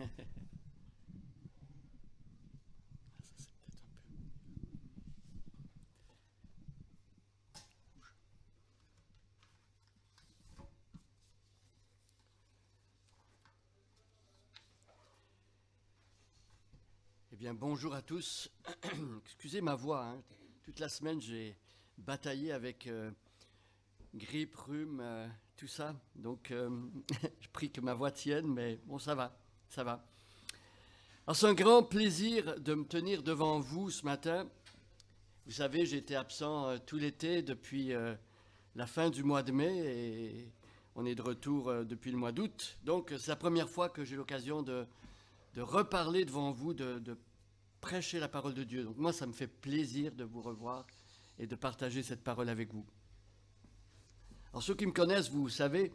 Eh bien, bonjour à tous. Excusez ma voix, hein. Toute la semaine, j'ai bataillé avec grippe, rhume, tout ça. Donc, je prie que ma voix tienne, mais bon, ça va, ça va. Alors, c'est un grand plaisir de me tenir devant vous ce matin. Vous savez, j'ai été absent tout l'été depuis la fin du mois de mai et on est de retour depuis le mois d'août. Donc, c'est la première fois que j'ai l'occasion de reparler devant vous, de prêcher la parole de Dieu. Donc moi, ça me fait plaisir de vous revoir et de partager cette parole avec vous. Alors ceux qui me connaissent, vous savez,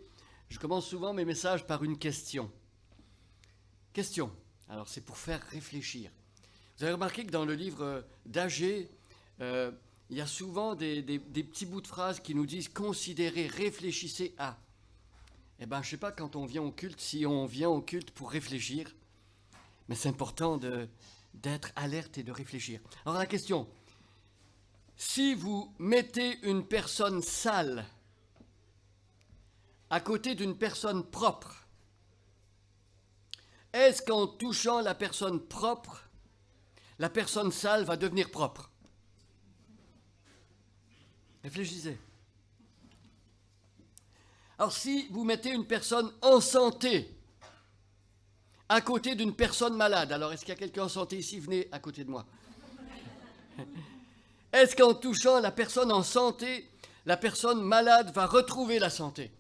je commence souvent mes messages par une question. Question. Alors c'est pour faire réfléchir. Vous avez remarqué que dans le livre d'Agée, il y a souvent des petits bouts de phrases qui nous disent « considérez, réfléchissez à ». Eh bien, je ne sais pas quand on vient au culte, si on vient au culte pour réfléchir, mais c'est important d'être alerte et de réfléchir. Alors la question, si vous mettez une personne sale à côté d'une personne propre, est-ce qu'en touchant la personne propre, la personne sale va devenir propre? Réfléchissez. Alors si vous mettez une personne en santé à côté d'une personne malade, alors est-ce qu'il y a quelqu'un en santé ici? Venez à côté de moi. Est-ce qu'en touchant la personne en santé, la personne malade va retrouver la santé?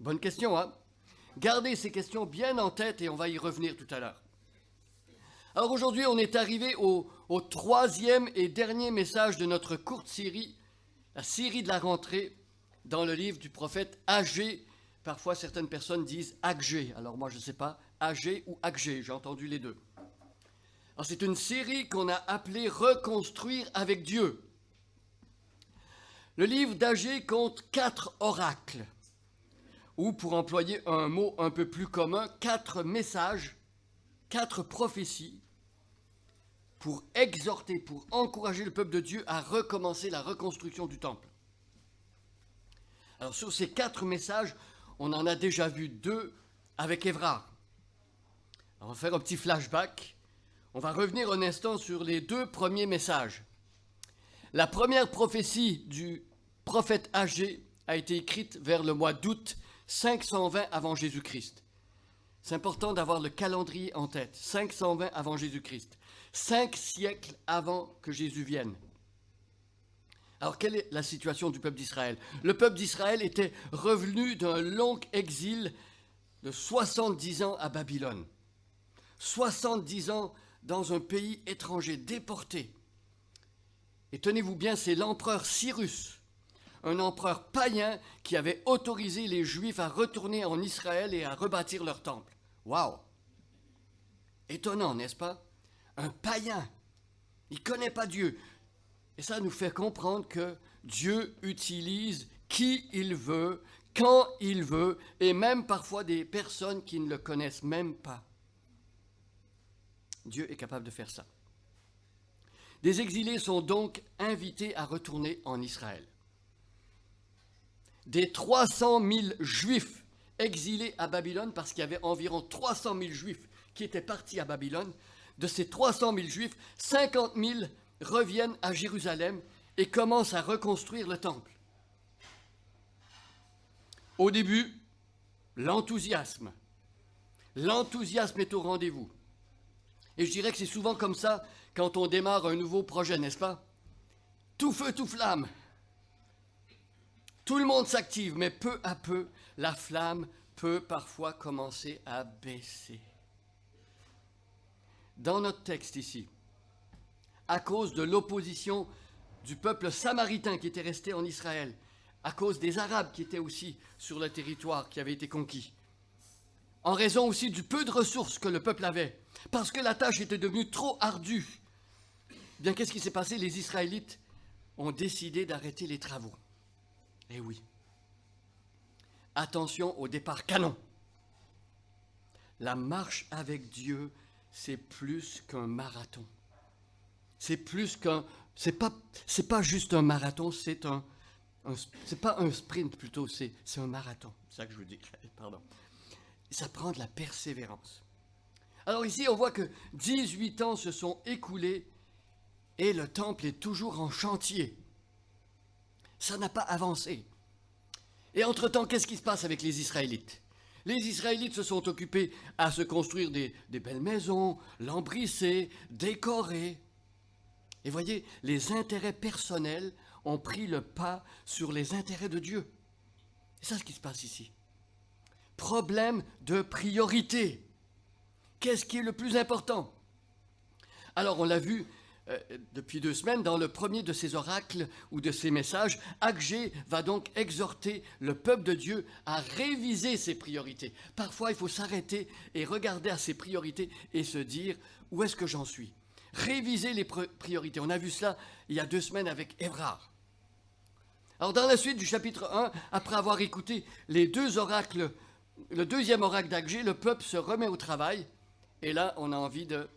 Bonne question, hein? Gardez ces questions bien en tête et on va y revenir tout à l'heure. Alors aujourd'hui, on est arrivé au troisième et dernier message de notre courte série, la série de la rentrée, dans le livre du prophète Agée. Parfois, certaines personnes disent Agé. Alors moi, je ne sais pas, Agé ou Agé, j'ai entendu les deux. Alors c'est une série qu'on a appelée Reconstruire avec Dieu. Le livre d'Agée compte 4 oracles, ou pour employer un mot un peu plus commun, 4 messages, 4 prophéties, pour exhorter, pour encourager le peuple de Dieu à recommencer la reconstruction du temple. Alors sur ces 4 messages, on en a déjà vu 2 avec Évrard. On va faire un petit flashback. On va revenir un instant sur les 2 premiers messages. La première prophétie du prophète Agée a été écrite vers le mois d'août 520 avant Jésus-Christ. C'est important d'avoir le calendrier en tête. 520 avant Jésus-Christ. 5 siècles avant que Jésus vienne. Alors, quelle est la situation du peuple d'Israël? Le peuple d'Israël était revenu d'un long exil de 70 ans à Babylone. 70 ans dans un pays étranger, déporté. Et tenez-vous bien, c'est l'empereur Cyrus, un empereur païen qui avait autorisé les Juifs à retourner en Israël et à rebâtir leur temple. Waouh! Étonnant, n'est-ce pas? Un païen, il ne connaît pas Dieu. Et ça nous fait comprendre que Dieu utilise qui il veut, quand il veut, et même parfois des personnes qui ne le connaissent même pas. Dieu est capable de faire ça. Des exilés sont donc invités à retourner en Israël. Des 300 000 Juifs exilés à Babylone, parce qu'il y avait environ 300 000 Juifs qui étaient partis à Babylone, de ces 300 000 Juifs, 50 000 reviennent à Jérusalem et commencent à reconstruire le temple. Au début, l'enthousiasme. L'enthousiasme est au rendez-vous. Et je dirais que c'est souvent comme ça quand on démarre un nouveau projet, n'est-ce pas? Tout feu, tout flamme. Tout le monde s'active, mais peu à peu, la flamme peut parfois commencer à baisser. Dans notre texte ici, à cause de l'opposition du peuple samaritain qui était resté en Israël, à cause des Arabes qui étaient aussi sur le territoire qui avait été conquis, en raison aussi du peu de ressources que le peuple avait, parce que la tâche était devenue trop ardue, bien qu'est-ce qui s'est passé? Les Israélites ont décidé d'arrêter les travaux. Eh oui. Attention au départ canon. la marche avec Dieu, c'est plus qu'un marathon. C'est pas juste un marathon, c'est pas un sprint plutôt, c'est un marathon. C'est ça que je veux dire, pardon. Ça prend de la persévérance. Alors ici, on voit que 18 ans se sont écoulés et le temple est toujours en chantier. Ça n'a pas avancé. Et entre-temps, qu'est-ce qui se passe avec les Israélites? Les Israélites se sont occupés à se construire des belles maisons, lambrisser, décorer. Et voyez, les intérêts personnels ont pris le pas sur les intérêts de Dieu. C'est ça ce qui se passe ici. Problème de priorité. Qu'est-ce qui est le plus important? Alors, on l'a vu depuis 2 semaines, dans le premier de ces oracles ou de ces messages, Agé va donc exhorter le peuple de Dieu à réviser ses priorités. Parfois, il faut s'arrêter et regarder à ses priorités et se dire, où est-ce que j'en suis? Réviser les priorités. On a vu cela il y a 2 semaines avec Évrard. Alors, dans la suite du chapitre 1, après avoir écouté les 2 oracles, le 2e oracle d'Agé, le peuple se remet au travail. Et là, on a envie de...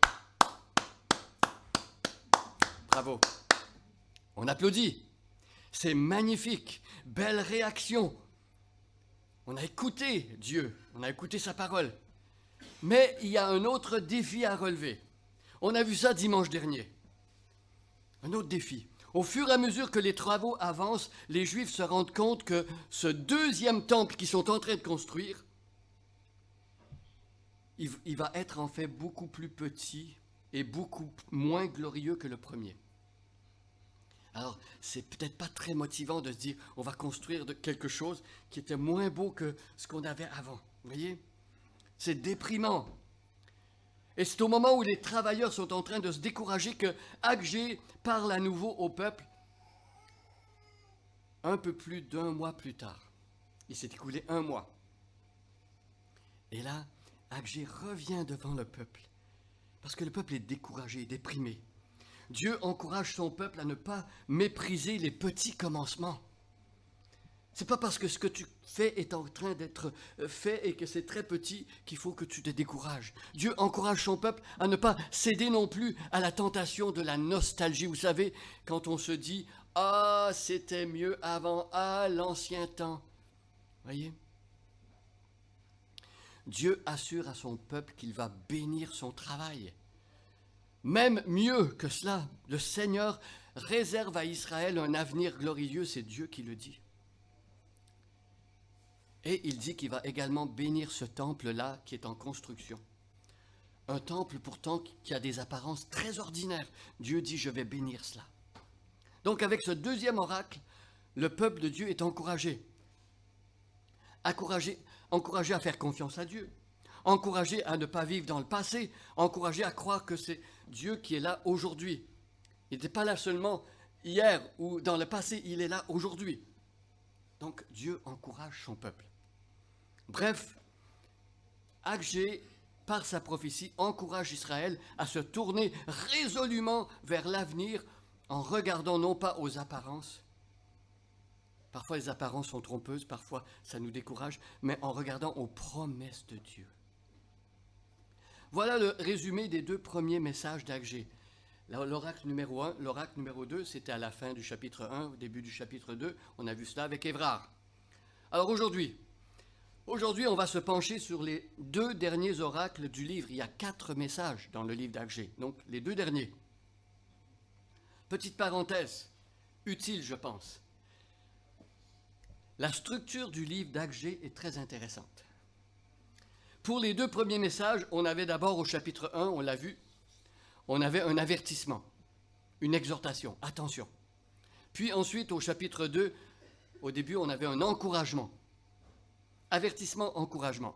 Bravo. On applaudit. C'est magnifique. Belle réaction. On a écouté Dieu. On a écouté sa parole. Mais il y a un autre défi à relever. On a vu ça dimanche dernier. Un autre défi. Au fur et à mesure que les travaux avancent, les Juifs se rendent compte que ce 2e temple qu'ils sont en train de construire, il va être en fait beaucoup plus petit et beaucoup moins glorieux que le premier. Alors, c'est peut-être pas très motivant de se dire, on va construire quelque chose qui était moins beau que ce qu'on avait avant. Vous voyez? C'est déprimant. Et c'est au moment où les travailleurs sont en train de se décourager que Agé parle à nouveau au peuple. Un peu plus d'1 mois plus tard. Il s'est écoulé 1 mois. Et là, Agé revient devant le peuple. Parce que le peuple est découragé, déprimé. Dieu encourage son peuple à ne pas mépriser les petits commencements. C'est pas parce que ce que tu fais est en train d'être fait et que c'est très petit qu'il faut que tu te décourages. Dieu encourage son peuple à ne pas céder non plus à la tentation de la nostalgie. Vous savez, quand on se dit « Ah, c'était mieux avant, ah, l'ancien temps ». Voyez ? Dieu assure à son peuple qu'il va bénir son travail. Même mieux que cela, le Seigneur réserve à Israël un avenir glorieux, c'est Dieu qui le dit. Et il dit qu'il va également bénir ce temple-là qui est en construction. Un temple pourtant qui a des apparences très ordinaires. Dieu dit, je vais bénir cela. Donc avec ce 2e oracle, le peuple de Dieu est encouragé. Encouragé à faire confiance à Dieu. Encouragé à ne pas vivre dans le passé. Encouragé à croire que c'est Dieu qui est là aujourd'hui. Il n'était pas là seulement hier ou dans le passé, il est là aujourd'hui. Donc Dieu encourage son peuple. Bref, Agé, par sa prophétie, encourage Israël à se tourner résolument vers l'avenir en regardant non pas aux apparences. Parfois les apparences sont trompeuses, parfois ça nous décourage, mais en regardant aux promesses de Dieu. Voilà le résumé des 2 premiers messages d'Agé. L'oracle numéro 1, l'oracle numéro 2, c'était à la fin du chapitre 1, au début du chapitre 2. On a vu cela avec Évrard. Alors aujourd'hui, on va se pencher sur les 2 derniers oracles du livre. Il y a 4 messages dans le livre d'Agé, donc les 2 derniers. Petite parenthèse, utile je pense. La structure du livre d'Agé est très intéressante. Pour les 2 premiers messages, on avait d'abord au chapitre 1, on l'a vu, on avait un avertissement, une exhortation, attention. Puis ensuite, au chapitre 2, au début, on avait un encouragement. Avertissement, encouragement.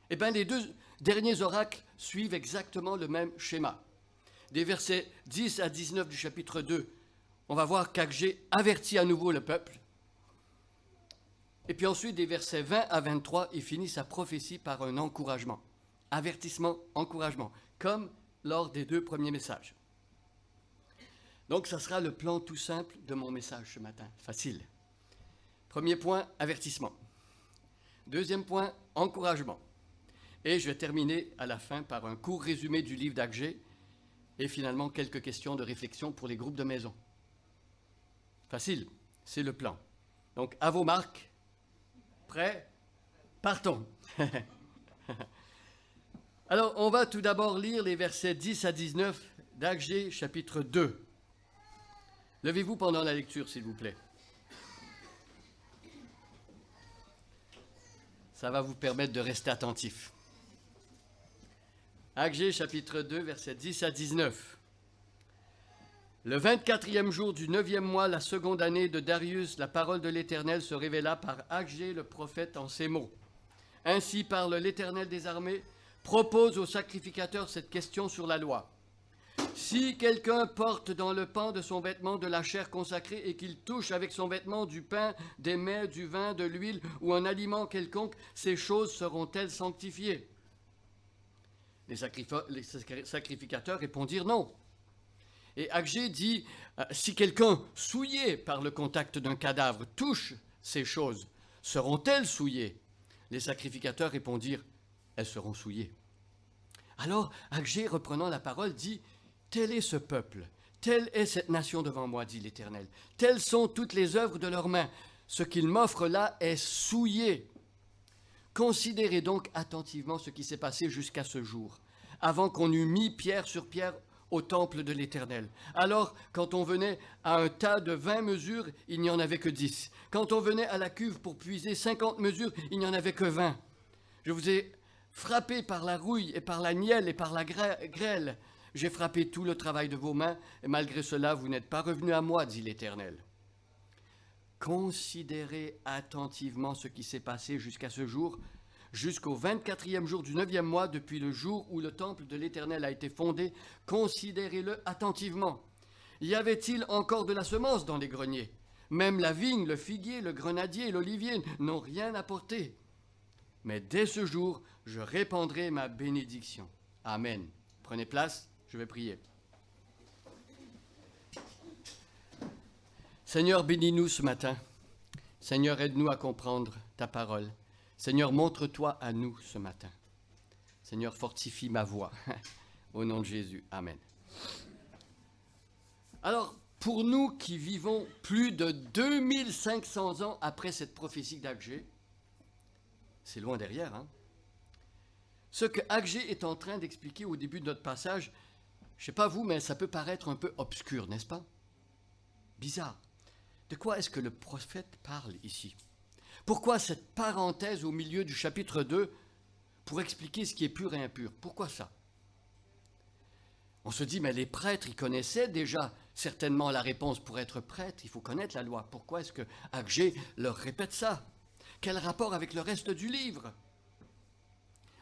Eh bien, les 2 derniers oracles suivent exactement le même schéma. Des versets 10 à 19 du chapitre 2, on va voir qu'Agé avertit à nouveau le peuple. Et puis ensuite, des versets 20 à 23, il finit sa prophétie par un encouragement. Avertissement, encouragement, comme lors des 2 premiers messages. Donc, ça sera le plan tout simple de mon message ce matin. Facile. Premier point, avertissement. 2e point, encouragement. Et je vais terminer à la fin par un court résumé du livre d'Agé et finalement quelques questions de réflexion pour les groupes de maison. Facile, c'est le plan. Donc, à vos marques, prêts, partons. Alors, on va tout d'abord lire les versets 10 à 19 d'Agé, chapitre 2. Levez-vous pendant la lecture, s'il vous plaît. Ça va vous permettre de rester attentif. Agé, chapitre 2, versets 10 à 19. Le 24e jour du 9e mois, la seconde année de Darius, la parole de l'Éternel se révéla par Agé le prophète en ces mots. Ainsi parle l'Éternel des armées, propose aux sacrificateurs cette question sur la loi. Si quelqu'un porte dans le pan de son vêtement de la chair consacrée et qu'il touche avec son vêtement du pain, des mets, du vin, de l'huile ou un aliment quelconque, ces choses seront-elles sanctifiées? Les sacrificateurs répondirent non. Et Agé dit, si quelqu'un souillé par le contact d'un cadavre touche ces choses, seront-elles souillées? Les sacrificateurs répondirent, elles seront souillées. Alors Agé, reprenant la parole, dit, tel est ce peuple, telle est cette nation devant moi, dit l'Éternel. Telles sont toutes les œuvres de leurs mains. Ce qu'ils m'offrent là est souillé. Considérez donc attentivement ce qui s'est passé jusqu'à ce jour, avant qu'on eût mis pierre sur pierre au temple de l'Éternel. Alors, quand on venait à un tas de 20 mesures, il n'y en avait que 10. Quand on venait à la cuve pour puiser 50 mesures, il n'y en avait que 20. Je vous ai frappé par la rouille et par la nielle et par la grêle. J'ai frappé tout le travail de vos mains, et malgré cela, vous n'êtes pas revenus à moi, dit l'Éternel. Considérez attentivement ce qui s'est passé jusqu'à ce jour, jusqu'au 24e jour du 9e mois, depuis le jour où le temple de l'Éternel a été fondé. Considérez-le attentivement. Y avait-il encore de la semence dans les greniers? Même la vigne, le figuier, le grenadier et l'olivier n'ont rien apporté. Mais dès ce jour, je répandrai ma bénédiction. Amen. Prenez place. Je vais prier. Seigneur, bénis-nous ce matin. Seigneur, aide-nous à comprendre ta parole. Seigneur, montre-toi à nous ce matin. Seigneur, fortifie ma voix. Au nom de Jésus. Amen. Alors, pour nous qui vivons plus de 2500 ans après cette prophétie d'Agé, c'est loin derrière, hein? Ce que Agé est en train d'expliquer au début de notre passage, je ne sais pas vous, mais ça peut paraître un peu obscur, n'est-ce pas? Bizarre. De quoi est-ce que le prophète parle ici? Pourquoi cette parenthèse au milieu du chapitre 2 pour expliquer ce qui est pur et impur? Pourquoi ça? On se dit, mais les prêtres, ils connaissaient déjà certainement la réponse. Pour être prêtre, il faut connaître la loi. Pourquoi est-ce que Agé leur répète ça? Quel rapport avec le reste du livre?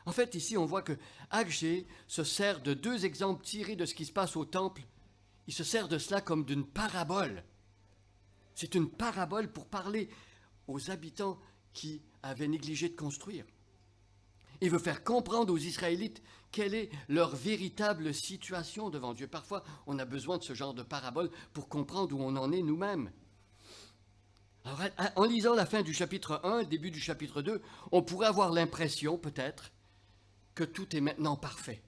En fait, ici, on voit que Agé se sert de deux exemples tirés de ce qui se passe au temple. Il se sert de cela comme d'une parabole. C'est une parabole pour parler aux habitants qui avaient négligé de construire. Il veut faire comprendre aux Israélites quelle est leur véritable situation devant Dieu. Parfois, on a besoin de ce genre de parabole pour comprendre où on en est nous-mêmes. Alors, en lisant la fin du chapitre 1, le début du chapitre 2, on pourrait avoir l'impression, peut-être, que tout est maintenant parfait.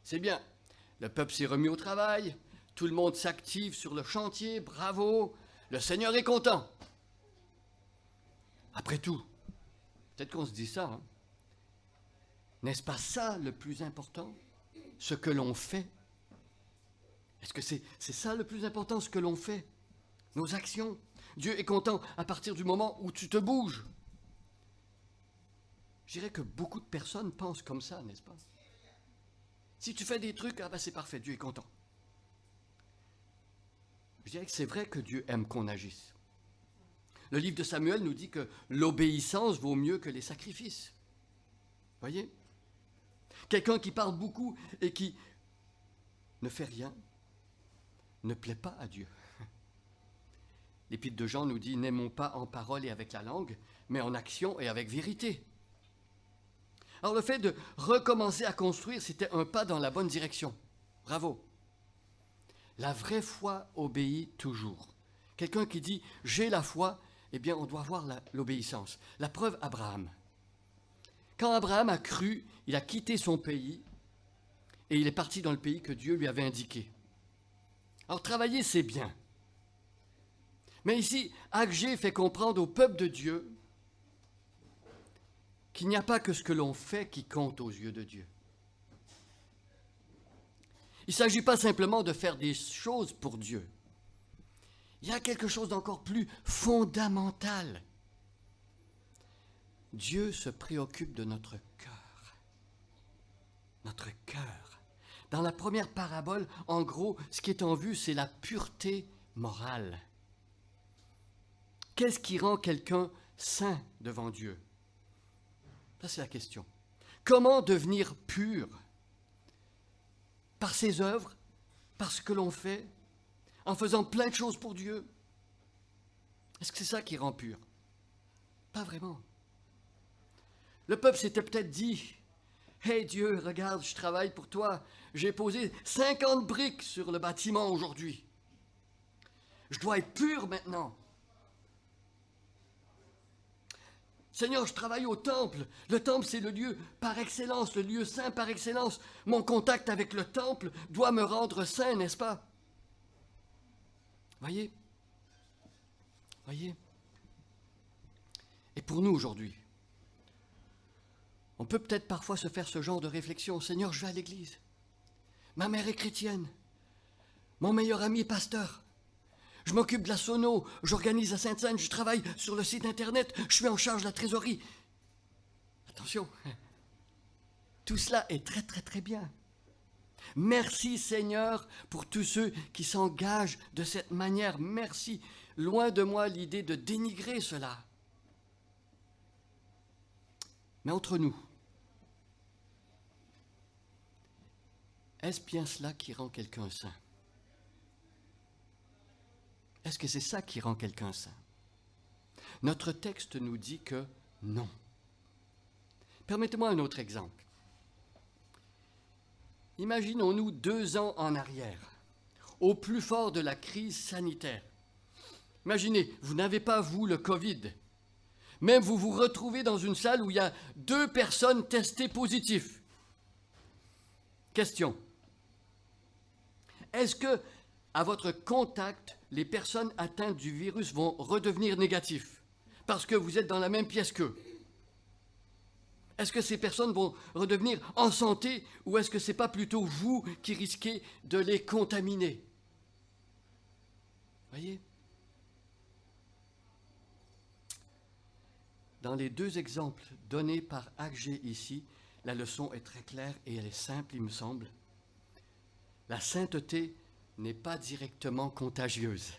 C'est bien, le peuple s'est remis au travail, tout le monde s'active sur le chantier, bravo, le Seigneur est content. Après tout, peut-être qu'on se dit ça, hein? N'est-ce pas ça le plus important? Ce que l'on fait? Est-ce que c'est ça le plus important, ce que l'on fait? Nos actions? Dieu est content à partir du moment où tu te bouges. Je dirais que beaucoup de personnes pensent comme ça, n'est-ce pas? Si tu fais des trucs, ah ben c'est parfait, Dieu est content. Je dirais que c'est vrai que Dieu aime qu'on agisse. Le livre de Samuel nous dit que l'obéissance vaut mieux que les sacrifices. Voyez? Quelqu'un qui parle beaucoup et qui ne fait rien ne plaît pas à Dieu. L'Épître de Jean nous dit « N'aimons pas en parole et avec la langue, mais en action et avec vérité. » Alors le fait de recommencer à construire, c'était un pas dans la bonne direction. Bravo. La vraie foi obéit toujours. Quelqu'un qui dit « j'ai la foi », eh bien on doit voir l'obéissance. La preuve, Abraham. Quand Abraham a cru, il a quitté son pays et il est parti dans le pays que Dieu lui avait indiqué. Alors travailler, c'est bien. Mais ici, Agé fait comprendre au peuple de Dieu qu'il n'y a pas que ce que l'on fait qui compte aux yeux de Dieu. Il ne s'agit pas simplement de faire des choses pour Dieu. Il y a quelque chose d'encore plus fondamental. Dieu se préoccupe de notre cœur. Notre cœur. Dans la première parabole, en gros, ce qui est en vue, c'est la pureté morale. Qu'est-ce qui rend quelqu'un saint devant Dieu? Ça, c'est la question. Comment devenir pur? Par ses œuvres, par ce que l'on fait, en faisant plein de choses pour Dieu? Est-ce que c'est ça qui rend pur? Pas vraiment. Le peuple s'était peut-être dit, « Hey Dieu, regarde, je travaille pour toi. J'ai posé 50 briques sur le bâtiment aujourd'hui. Je dois être pur maintenant. Seigneur, je travaille au temple. Le temple, c'est le lieu par excellence, le lieu saint par excellence. Mon contact avec le temple doit me rendre saint, n'est-ce pas? » Voyez? Voyez? Et pour nous aujourd'hui, on peut peut-être parfois se faire ce genre de réflexion. Seigneur, je vais à l'église. Ma mère est chrétienne. Mon meilleur ami est pasteur. Je m'occupe de la sono, j'organise la Sainte-Seine, je travaille sur le site internet, je suis en charge de la trésorerie. Attention, tout cela est très très très bien. Merci Seigneur pour tous ceux qui s'engagent de cette manière. Merci. Loin de moi l'idée de dénigrer cela. Mais entre nous, est-ce bien cela qui rend quelqu'un saint? Est-ce que c'est ça qui rend quelqu'un saint? Notre texte nous dit que non. Permettez-moi un autre exemple. Imaginons-nous 2 ans en arrière, au plus fort de la crise sanitaire. Imaginez, vous n'avez pas, vous, le Covid, mais vous vous retrouvez dans une salle où il y a 2 personnes testées positives. Question. Est-ce que, à votre contact, les personnes atteintes du virus vont redevenir négatifs parce que vous êtes dans la même pièce qu'eux? Est-ce que ces personnes vont redevenir en santé ou est-ce que ce n'est pas plutôt vous qui risquez de les contaminer? Voyez? Dans les 2 exemples donnés par Agé ici, la leçon est très claire et elle est simple, il me semble. La sainteté n'est pas directement contagieuse.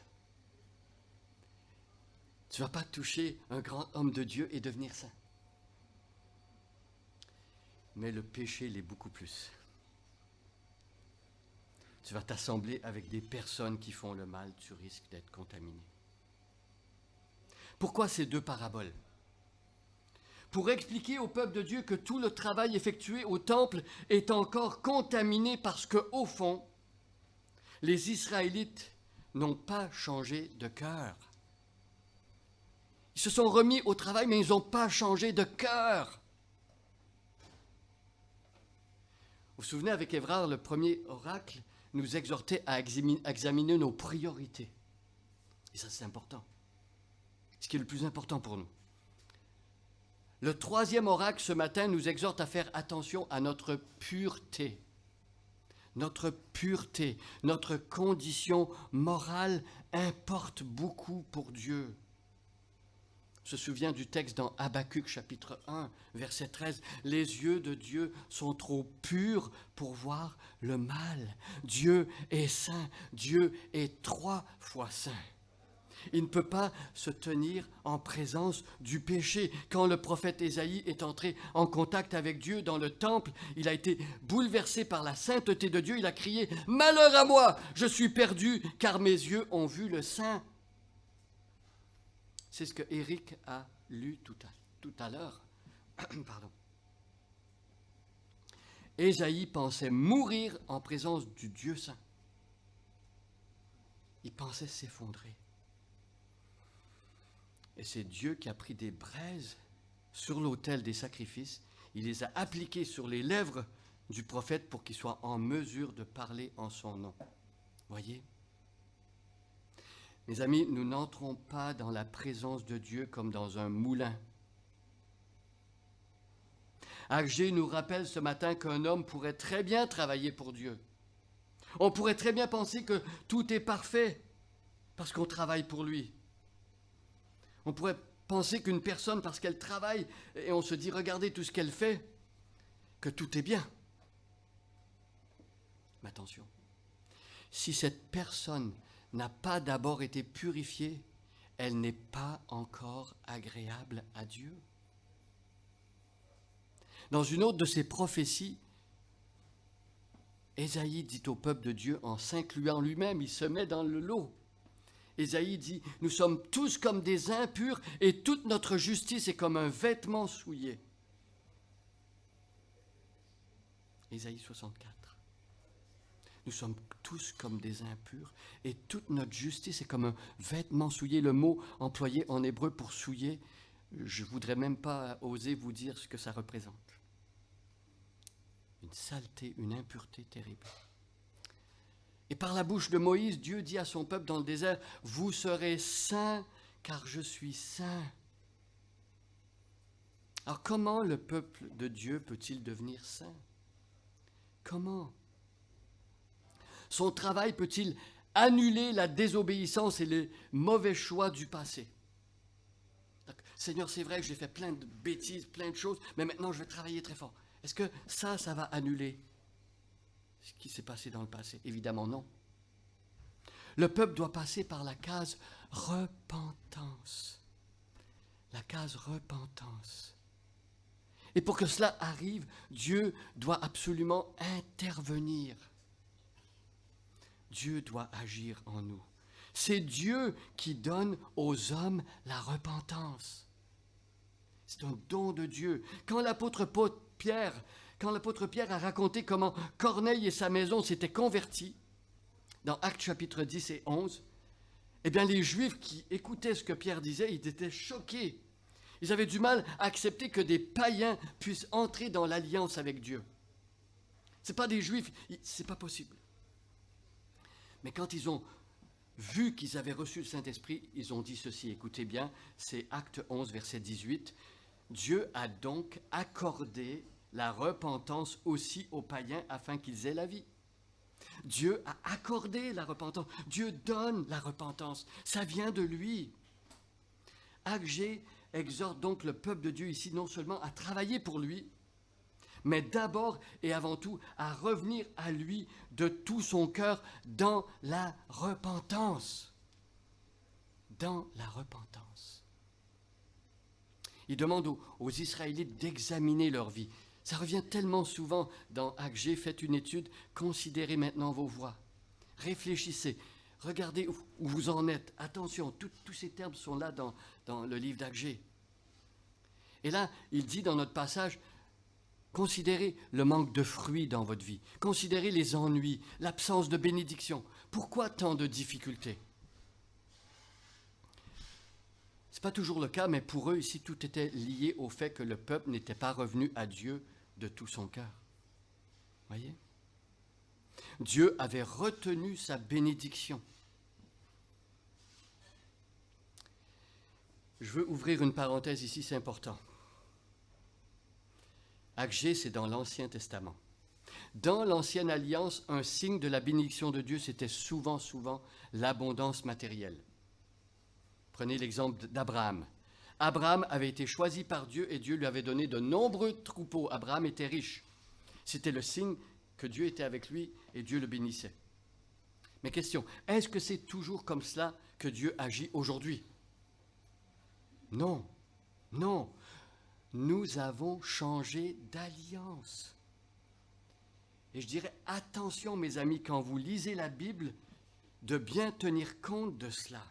Tu ne vas pas toucher un grand homme de Dieu et devenir saint. Mais le péché l'est beaucoup plus. Tu vas t'assembler avec des personnes qui font le mal, tu risques d'être contaminé. Pourquoi ces 2 paraboles? Pour expliquer au peuple de Dieu que tout le travail effectué au temple est encore contaminé parce qu'au fond, les Israélites n'ont pas changé de cœur. Ils se sont remis au travail, mais ils n'ont pas changé de cœur. Vous vous souvenez, avec Évrard, le premier oracle nous exhortait à examiner nos priorités. Et ça, c'est important. Ce qui est le plus important pour nous. Le 3e oracle ce matin nous exhorte à faire attention à notre pureté. Notre pureté, notre condition morale importe beaucoup pour Dieu. On se souvient du texte dans Habacuc chapitre 1, verset 13. Les yeux de Dieu sont trop purs pour voir le mal. Dieu est saint, Dieu est 3 fois saint. Il ne peut pas se tenir en présence du péché. Quand le prophète Ésaïe est entré en contact avec Dieu dans le temple, il a été bouleversé par la sainteté de Dieu. Il a crié « Malheur à moi, je suis perdu, car mes yeux ont vu le Saint ». C'est ce que Éric a lu tout à l'heure. Pardon. Ésaïe pensait mourir en présence du Dieu saint. Il pensait s'effondrer. Et c'est Dieu qui a pris des braises sur l'autel des sacrifices. il les a appliqués sur les lèvres du prophète pour qu'il soit en mesure de parler en son nom. Voyez? Mes amis, nous n'entrons pas dans la présence de Dieu comme dans un moulin. Agé nous rappelle ce matin qu'un homme pourrait très bien travailler pour Dieu. On pourrait très bien penser que tout est parfait parce qu'on travaille pour lui. On pourrait penser qu'une personne, parce qu'elle travaille, et on se dit, regardez tout ce qu'elle fait, que tout est bien. Mais attention, si cette personne n'a pas d'abord été purifiée, elle n'est pas encore agréable à Dieu. Dans une autre de ses prophéties, Ésaïe dit au peuple de Dieu, en s'incluant lui-même, il se met dans le lot. Ésaïe dit, nous sommes tous comme des impurs et toute notre justice est comme un vêtement souillé. Ésaïe 64. Nous sommes tous comme des impurs et toute notre justice est comme un vêtement souillé. Le mot employé en hébreu pour souiller, je ne voudrais même pas oser vous dire ce que ça représente. Une saleté, une impureté terrible. Et par la bouche de Moïse, Dieu dit à son peuple dans le désert, « Vous serez saints, car je suis saint. » Alors comment le peuple de Dieu peut-il devenir saint? Comment? Son travail peut-il annuler la désobéissance et les mauvais choix du passé? Seigneur, c'est vrai que j'ai fait plein de bêtises, plein de choses, mais maintenant je vais travailler très fort. Est-ce que ça va annuler ce qui s'est passé dans le passé? Évidemment non. Le peuple doit passer par la case repentance. La case repentance. Et pour que cela arrive, Dieu doit absolument intervenir. Dieu doit agir en nous. C'est Dieu qui donne aux hommes la repentance. C'est un don de Dieu. Quand l'apôtre Pierre a raconté comment Corneille et sa maison s'étaient convertis, dans Actes chapitre 10 et 11, eh bien les Juifs qui écoutaient ce que Pierre disait, ils étaient choqués. Ils avaient du mal à accepter que des païens puissent entrer dans l'alliance avec Dieu. Ce n'est pas des Juifs, ce n'est pas possible. Mais quand ils ont vu qu'ils avaient reçu le Saint-Esprit, ils ont dit ceci, écoutez bien, c'est Acte 11, verset 18. Dieu a donc accordé la repentance aussi aux païens afin qu'ils aient la vie. Dieu a accordé la repentance. Dieu donne la repentance. Ça vient de lui. Agé exhorte donc le peuple de Dieu ici non seulement à travailler pour lui, mais d'abord et avant tout à revenir à lui de tout son cœur dans la repentance. Dans la repentance. Il demande aux Israélites d'examiner leur vie. Ça revient tellement souvent dans Agé, faites une étude, considérez maintenant vos voies. Réfléchissez, regardez où vous en êtes. Attention, tous ces termes sont là dans le livre d'Agé. Et là, il dit dans notre passage, considérez le manque de fruits dans votre vie. Considérez les ennuis, l'absence de bénédiction. Pourquoi tant de difficultés? Ce n'est pas toujours le cas, mais pour eux, ici, tout était lié au fait que le peuple n'était pas revenu à Dieu de tout son cœur. Voyez? Dieu avait retenu sa bénédiction. Je veux ouvrir une parenthèse ici, c'est important. Agé, c'est dans l'Ancien Testament. Dans l'Ancienne Alliance, un signe de la bénédiction de Dieu, c'était souvent l'abondance matérielle. Prenez l'exemple d'Abraham. Abraham avait été choisi par Dieu et Dieu lui avait donné de nombreux troupeaux. Abraham était riche. C'était le signe que Dieu était avec lui et Dieu le bénissait. Mais question, est-ce que c'est toujours comme cela que Dieu agit aujourd'hui? Non, non. Nous avons changé d'alliance. Et je dirais, attention mes amis, quand vous lisez la Bible, de bien tenir compte de cela.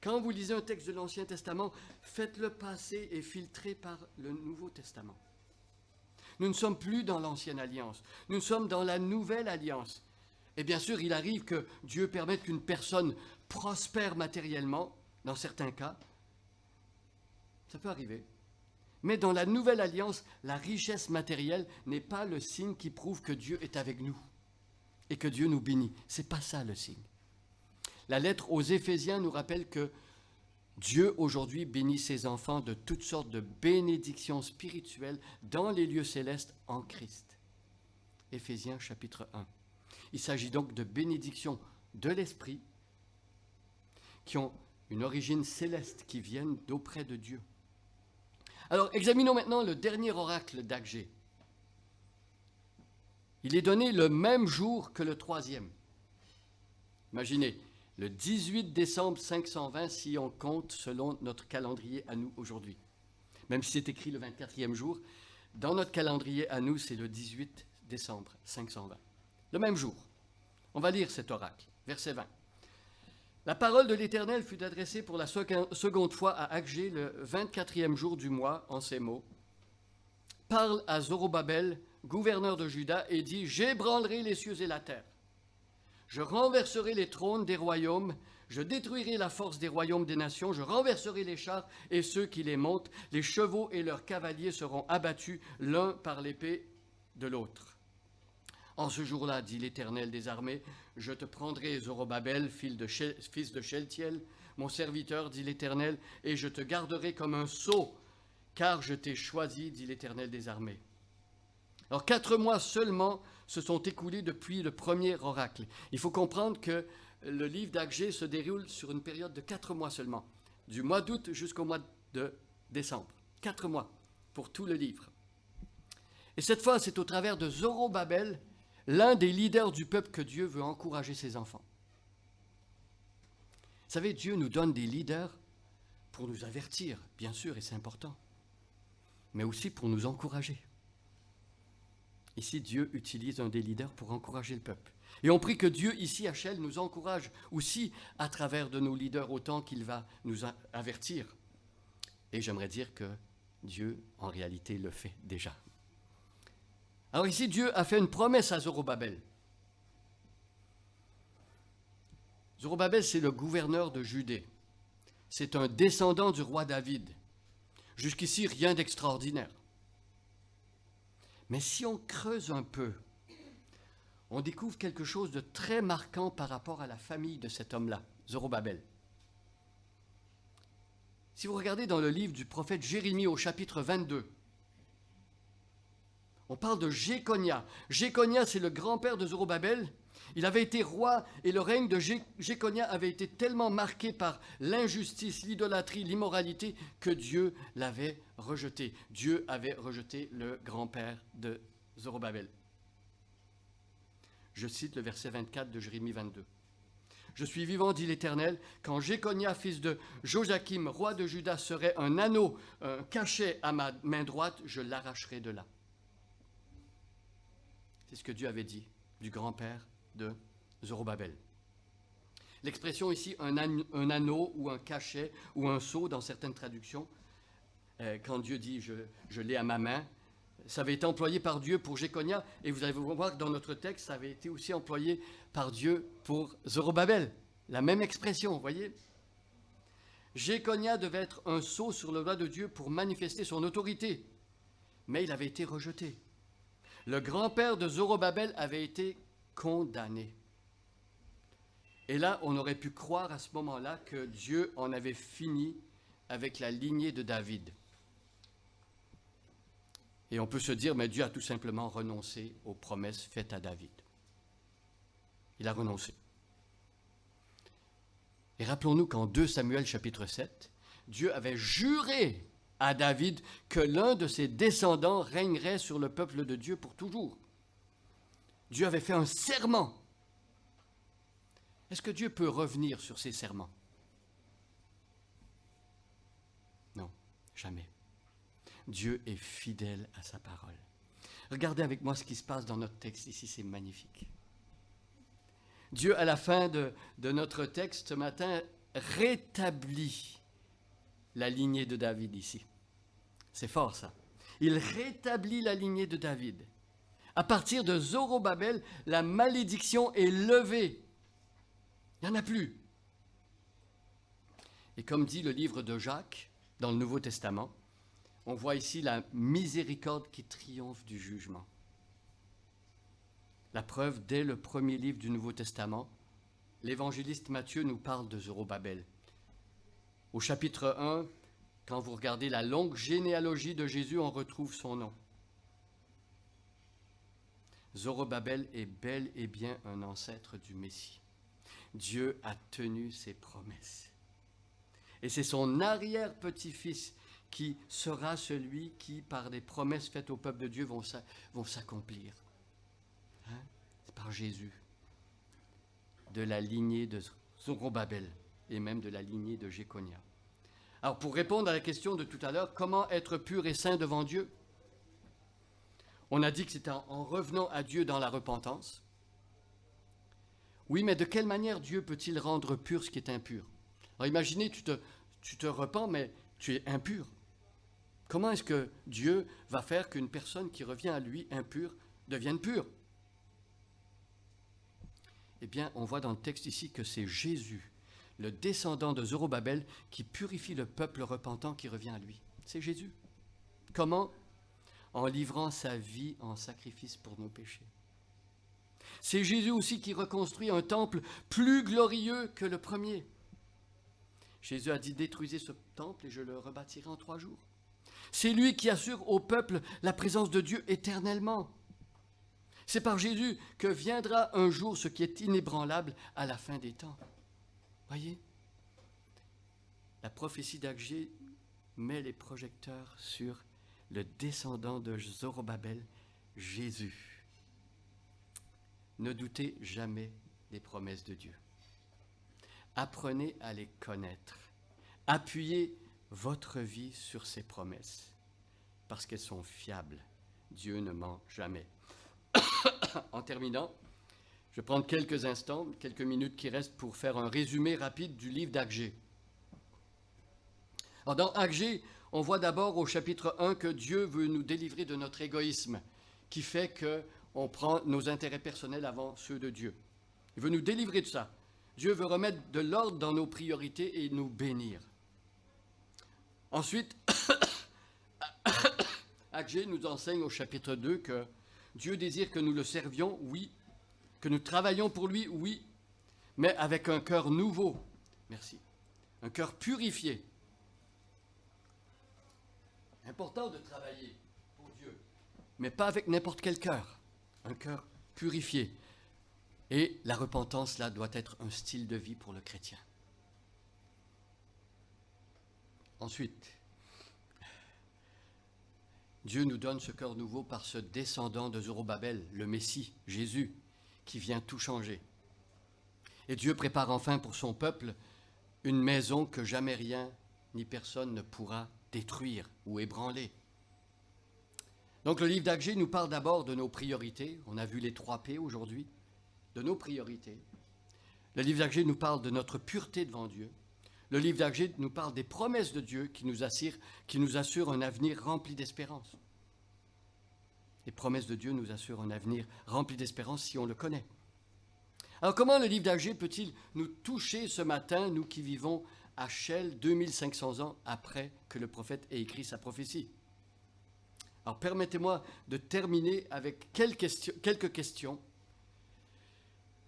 Quand vous lisez un texte de l'Ancien Testament, faites-le passer et filtrer par le Nouveau Testament. Nous ne sommes plus dans l'Ancienne Alliance, nous sommes dans la Nouvelle Alliance. Et bien sûr, il arrive que Dieu permette qu'une personne prospère matériellement, dans certains cas. Ça peut arriver. Mais dans la nouvelle alliance, la richesse matérielle n'est pas le signe qui prouve que Dieu est avec nous et que Dieu nous bénit. Ce n'est pas ça le signe. La lettre aux Éphésiens nous rappelle que Dieu aujourd'hui bénit ses enfants de toutes sortes de bénédictions spirituelles dans les lieux célestes en Christ. Éphésiens chapitre 1. Il s'agit donc de bénédictions de l'Esprit qui ont une origine céleste, qui viennent d'auprès de Dieu. Alors, examinons maintenant le dernier oracle d'Agé. Il est donné le même jour que le troisième. Imaginez, le 18 décembre 520, si on compte selon notre calendrier à nous aujourd'hui. Même si c'est écrit le 24e jour, dans notre calendrier à nous, c'est le 18 décembre 520. Le même jour. On va lire cet oracle, verset 20. La parole de l'Éternel fut adressée pour la seconde fois à Agé le 24e jour du mois en ces mots. Parle à Zorobabel, gouverneur de Juda, et dis, j'ébranlerai les cieux et la terre. Je renverserai les trônes des royaumes, je détruirai la force des royaumes des nations, je renverserai les chars et ceux qui les montent, les chevaux et leurs cavaliers seront abattus l'un par l'épée de l'autre. En ce jour-là, dit l'Éternel des armées, je te prendrai, Zorobabel, fils de Sheltiel, mon serviteur, dit l'Éternel, et je te garderai comme un sceau, car je t'ai choisi, dit l'Éternel des armées. Alors 4 mois seulement se sont écoulés depuis le premier oracle. Il faut comprendre que le livre d'Agé se déroule sur une période de 4 mois seulement, du mois d'août jusqu'au mois de décembre. 4 mois pour tout le livre. Et cette fois, c'est au travers de Zorobabel, l'un des leaders du peuple, que Dieu veut encourager ses enfants. Vous savez, Dieu nous donne des leaders pour nous avertir, bien sûr, et c'est important, mais aussi pour nous encourager. Ici, Dieu utilise un des leaders pour encourager le peuple. Et on prie que Dieu, ici, à Chelles, nous encourage aussi à travers de nos leaders, autant qu'il va nous avertir. Et j'aimerais dire que Dieu, en réalité, le fait déjà. Alors ici, Dieu a fait une promesse à Zorobabel. Zorobabel, c'est le gouverneur de Judée. C'est un descendant du roi David. Jusqu'ici, rien d'extraordinaire. Mais si on creuse un peu, on découvre quelque chose de très marquant par rapport à la famille de cet homme-là, Zorobabel. Si vous regardez dans le livre du prophète Jérémie au chapitre 22, on parle de Jéconia. Jéconia, c'est le grand-père de Zorobabel. Il avait été roi et le règne de Jéconia avait été tellement marqué par l'injustice, l'idolâtrie, l'immoralité que Dieu l'avait rejeté. Dieu avait rejeté le grand-père de Zorobabel. Je cite le verset 24 de Jérémie 22. « Je suis vivant, dit l'Éternel, quand Jéconia, fils de Joachim, roi de Juda, serait un anneau, un cachet à ma main droite, je l'arracherai de là. » C'est ce que Dieu avait dit du grand-père de Zorobabel. L'expression ici, un anneau ou un cachet ou un sceau dans certaines traductions, quand Dieu dit je l'ai à ma main, ça avait été employé par Dieu pour Jéconia, et vous allez voir que dans notre texte, ça avait été aussi employé par Dieu pour Zorobabel. La même expression, vous voyez. Jéconia devait être un sceau sur le doigt de Dieu pour manifester son autorité, mais il avait été rejeté. Le grand-père de Zorobabel avait été condamné. Et là, on aurait pu croire à ce moment-là que Dieu en avait fini avec la lignée de David. Et on peut se dire, mais Dieu a tout simplement renoncé aux promesses faites à David. Il a renoncé. Et rappelons-nous qu'en 2 Samuel chapitre 7, Dieu avait juré à David que l'un de ses descendants régnerait sur le peuple de Dieu pour toujours. Dieu avait fait un serment. Est-ce que Dieu peut revenir sur ses serments? Non, jamais. Dieu est fidèle à sa parole. Regardez avec moi ce qui se passe dans notre texte ici, c'est magnifique. Dieu, à la fin de notre texte ce matin, rétablit la lignée de David ici. C'est fort ça. Il rétablit la lignée de David. À partir de Zorobabel, la malédiction est levée. Il n'y en a plus. Et comme dit le livre de Jacques, dans le Nouveau Testament, On voit ici la miséricorde qui triomphe du jugement. La preuve, dès le premier livre du Nouveau Testament, l'évangéliste Matthieu nous parle de Zorobabel. Au chapitre 1, quand vous regardez la longue généalogie de Jésus, on retrouve son nom. Zorobabel est bel et bien un ancêtre du Messie. Dieu a tenu ses promesses. Et c'est son arrière-petit-fils qui sera celui qui, par des promesses faites au peuple de Dieu, vont s'accomplir. Hein? C'est par Jésus, de la lignée de Zorobabel et même de la lignée de Jéconia. Alors, pour répondre à la question de tout à l'heure, comment être pur et saint devant Dieu? On a dit que c'était en revenant à Dieu dans la repentance. Oui, mais de quelle manière Dieu peut-il rendre pur ce qui est impur? Alors imaginez, tu te repens, mais tu es impur. Comment est-ce que Dieu va faire qu'une personne qui revient à lui impure devienne pure? Eh bien, on voit dans le texte ici que c'est Jésus, le descendant de Zorobabel, qui purifie le peuple repentant qui revient à lui. C'est Jésus. Comment? En livrant sa vie en sacrifice pour nos péchés. C'est Jésus aussi qui reconstruit un temple plus glorieux que le premier. Jésus a dit, détruisez ce temple et je le rebâtirai en 3 jours. C'est lui qui assure au peuple la présence de Dieu éternellement. C'est par Jésus que viendra un jour ce qui est inébranlable à la fin des temps. Voyez, la prophétie d'Agé met les projecteurs sur le descendant de Zorobabel, Jésus. Ne doutez jamais des promesses de Dieu. Apprenez à les connaître. Appuyez votre vie sur ses promesses, parce qu'elles sont fiables. Dieu ne ment jamais. En terminant, je vais prendre quelques instants, quelques minutes qui restent pour faire un résumé rapide du livre d'Agé. Alors dans Agé, on voit d'abord au chapitre 1 que Dieu veut nous délivrer de notre égoïsme, qui fait qu'on prend nos intérêts personnels avant ceux de Dieu. Il veut nous délivrer de ça. Dieu veut remettre de l'ordre dans nos priorités et nous bénir. Ensuite, Agé nous enseigne au chapitre 2 que Dieu désire que nous le servions, oui, que nous travaillions pour lui, oui, mais avec un cœur nouveau. Merci. Un cœur purifié. Important de travailler pour Dieu, mais pas avec n'importe quel cœur. Un cœur purifié. Et la repentance, là, doit être un style de vie pour le chrétien. Ensuite, Dieu nous donne ce cœur nouveau par ce descendant de Zorobabel, le Messie, Jésus, qui vient tout changer. Et Dieu prépare enfin pour son peuple une maison que jamais rien ni personne ne pourra détruire ou ébranler. Donc le livre d'Agé nous parle d'abord de nos priorités. On a vu les 3 P aujourd'hui, de nos priorités. Le livre d'Agé nous parle de notre pureté devant Dieu. Le livre d'Agé nous parle des promesses de Dieu qui nous assurent un avenir rempli d'espérance. Les promesses de Dieu nous assurent un avenir rempli d'espérance si on le connaît. Alors comment le livre d'Agé peut-il nous toucher ce matin, nous qui vivons à Chelles 2500 ans après que le prophète ait écrit sa prophétie? Alors permettez-moi de terminer avec quelques questions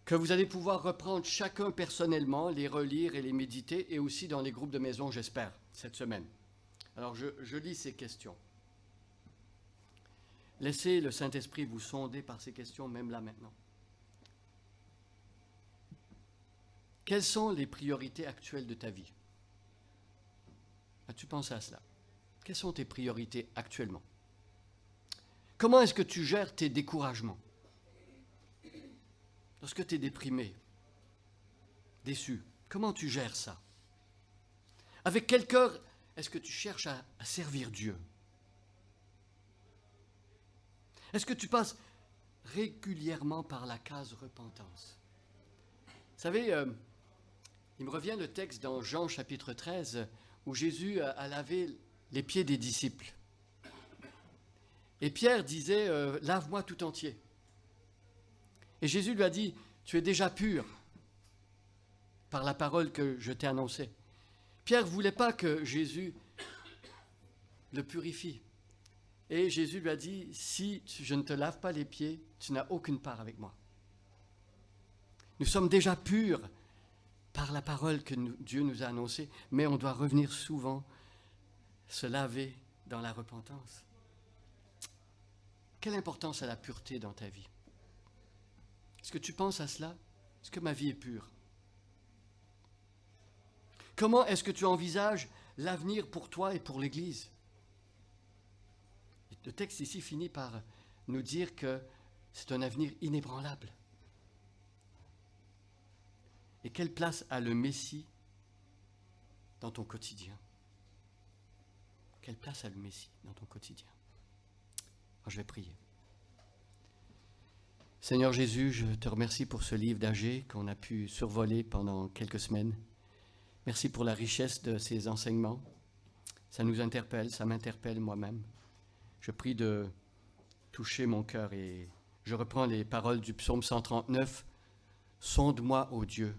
que vous allez pouvoir reprendre chacun personnellement, les relire et les méditer, et aussi dans les groupes de maison, j'espère, cette semaine. Alors je lis ces questions. Laissez le Saint-Esprit vous sonder par ces questions, même là maintenant. Quelles sont les priorités actuelles de ta vie? As-tu pensé à cela? Quelles sont tes priorités actuellement? Comment est-ce que tu gères tes découragements? Lorsque tu es déprimé, déçu, comment tu gères ça? Avec quel cœur est-ce que tu cherches à servir Dieu? Est-ce que tu passes régulièrement par la case repentance? Vous savez, il me revient le texte dans Jean chapitre 13 où Jésus a lavé les pieds des disciples. Et Pierre disait, lave-moi tout entier. Et Jésus lui a dit, tu es déjà pur par la parole que je t'ai annoncée. Pierre ne voulait pas que Jésus le purifie. Et Jésus lui a dit, si je ne te lave pas les pieds, tu n'as aucune part avec moi. Nous sommes déjà purs par la parole que Dieu nous a annoncée, mais on doit revenir souvent se laver dans la repentance. Quelle importance a la pureté dans ta vie? Est-ce que tu penses à cela? Est-ce que ma vie est pure? Comment est-ce que tu envisages l'avenir pour toi et pour l'Église? Le texte ici finit par nous dire que c'est un avenir inébranlable. Et quelle place a le Messie dans ton quotidien? Quelle place a le Messie dans ton quotidien? Alors, je vais prier. Seigneur Jésus, je te remercie pour ce livre d'Agé qu'on a pu survoler pendant quelques semaines. Merci pour la richesse de ces enseignements. Ça nous interpelle, ça m'interpelle moi-même. Je prie de toucher mon cœur et je reprends les paroles du psaume 139. Sonde-moi, ô Dieu,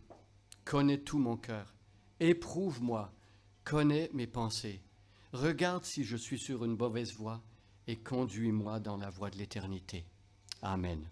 connais tout mon cœur, éprouve-moi, connais mes pensées. Regarde si je suis sur une mauvaise voie et conduis-moi dans la voie de l'éternité. Amen.